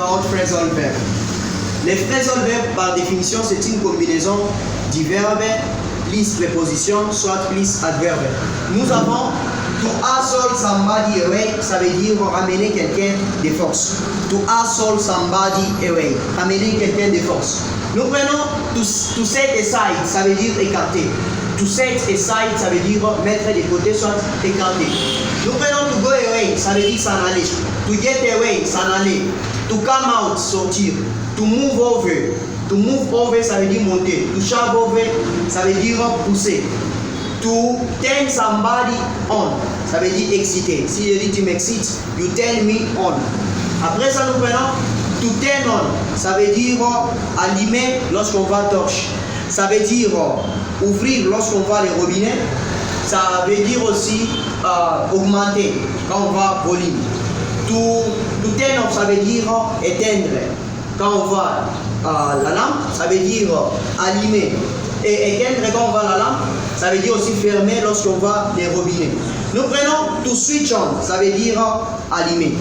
about phrasal verb. Les phrasal verbs, par définition, c'est une combinaison du verbe plus préposition, soit plus adverbe. Nous avons to hustle somebody away, ça veut dire ramener quelqu'un de force. To hustle somebody away, ramener quelqu'un de force. Nous prenons to set aside, ça veut dire écarter. To set aside, ça veut dire mettre de côté, soit écarter. Nous prenons to go away, ça veut dire s'en aller. To get away, s'en aller. To come out, sortir. To move over. To move over, ça veut dire monter. To shove over, ça veut dire pousser. To turn somebody on, ça veut dire exciter. Si je dis tu m'excites, you turn me on. Après ça, nous prenons to turn on, ça veut dire allumer lorsqu'on va torche. Ça veut dire ouvrir lorsqu'on va les robinets. Ça veut dire aussi augmenter quand on va volume. To turn off, ça veut dire éteindre. Quand on va la lampe, ça veut dire allumer. Et éteindre quand on va la lampe, ça veut dire aussi fermer lorsqu'on va les robinets. Nous prenons to switch on, ça veut dire allumer.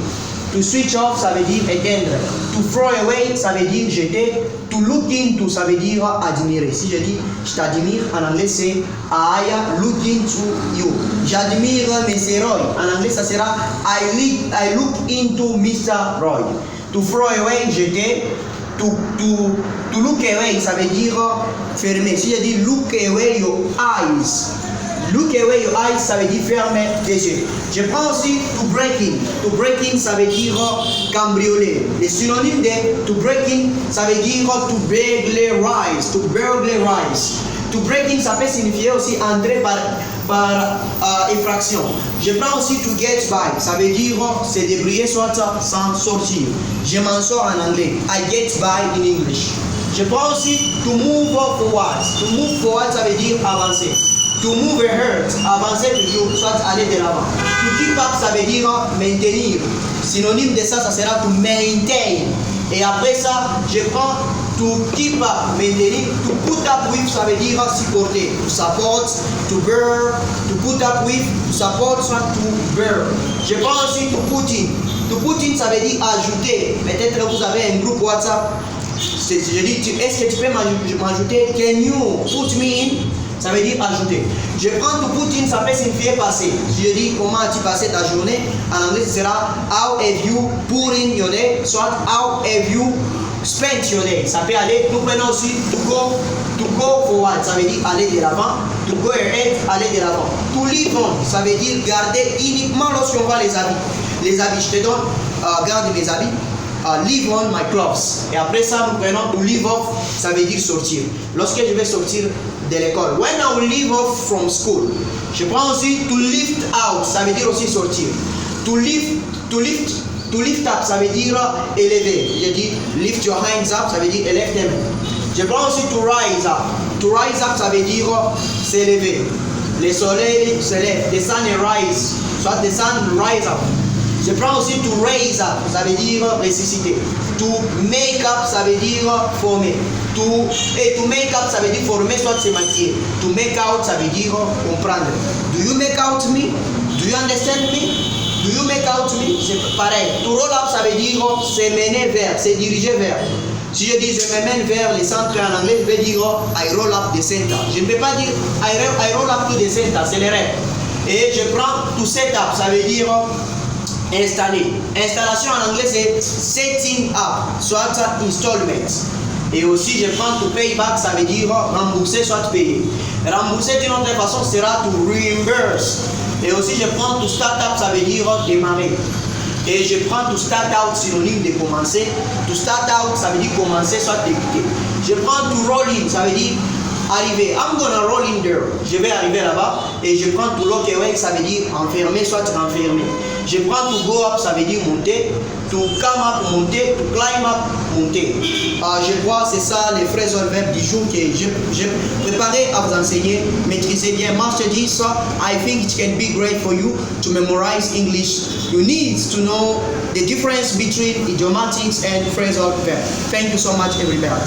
To switch off, ça veut dire éteindre. To throw away, ça veut dire jeter. To look into, ça veut dire admirer. Si je dis je t'admire, en anglais c'est I look into you. J'admire Mr. Roy. En anglais ça sera I look into Mr. Roy. To throw away, jeter. To look away, ça veut dire fermer. Si je dis look away your eyes. Look away your eyes, ça veut dire fermer les yeux. Je prends aussi to break in. To break in, ça veut dire cambrioler. Les synonymes de to break in, ça veut dire to burglarize. To burglarize. To break in, ça peut signifier aussi entrer par effraction. Je prends aussi to get by, ça veut dire se débrouiller soit sans sortir. Je m'en sors en anglais. I get by in English. Je prends aussi to move forward. To move forward, ça veut dire avancer. To move ahead, avancer toujours, soit aller de l'avant. To keep up, ça veut dire maintenir. Synonyme de ça, ça sera to maintain. Et après ça, je prends to keep up, maintenir. To put up with, ça veut dire supporter. To support, to bear, to put up with, to support, soit to bear. Je prends aussi to put in. To put in, ça veut dire ajouter. Peut-être que vous avez un groupe WhatsApp. Je dis, est-ce que tu peux m'ajouter? Can you put me in? Ça veut dire ajouter. Je prends to put in, ça peut signifier passer. Si je dis comment as-tu passé ta journée, en anglais ce sera how have you put in your day, soit how have you spent your day. Ça peut aller, nous prenons aussi to go forward, ça veut dire aller de l'avant. To go ahead, aller de l'avant. To live on, ça veut dire garder uniquement lorsqu'on voit les habits. Les habits, je te donne, garde mes habits. Leave on my clothes. Et après ça, nous prenons to leave off, ça veut dire sortir. Lorsque je vais sortir de l'école, when I will leave off from school. Je prends aussi to lift out, ça veut dire aussi sortir. To lift up, ça veut dire élever. Je dis lift your hands up, ça veut dire élève tes mains. Je prends aussi to rise up. To rise up, ça veut dire s'élever. Le soleil se lève, the sun rise, soit the sun rise up. Je prends aussi to raise up, ça veut dire ressusciter. To make up, ça veut dire former. To make up, ça veut dire former, soit se maquiller. To make out, ça veut dire comprendre. Do you make out me? Do you understand me? Do you make out me? C'est pareil. To roll up, ça veut dire se mener vers, se diriger vers. Si je dis je me mène vers le centre en anglais, je vais dire I roll up the center. Je ne peux pas dire I roll up to the center, c'est le rêve. Et je prends to set up, ça veut dire installer. Installation en anglais c'est setting up, soit installment. Et aussi je prends to pay back, ça veut dire rembourser, soit payer. Rembourser d'une autre façon sera to reimburse. Et aussi je prends to start up, ça veut dire démarrer. Et je prends to start out, synonyme de commencer. To start out, ça veut dire commencer, soit débuter. Je prends to roll in, ça veut dire arriver. I'm gonna roll in there. Je vais arriver là-bas. Et je prends to lock away, ça veut dire enfermer, soit renfermer. Je prends to go up, ça veut dire monter. To come up, monter. To climb up, monter. Je crois que c'est ça les phrasal verbs du jour que j'ai préparé à vous enseigner. Maîtrisez bien. Master this. I think it can be great for you to memorize English. You need to know the difference between idiomatics and phrasal verbs. Thank you so much, everybody.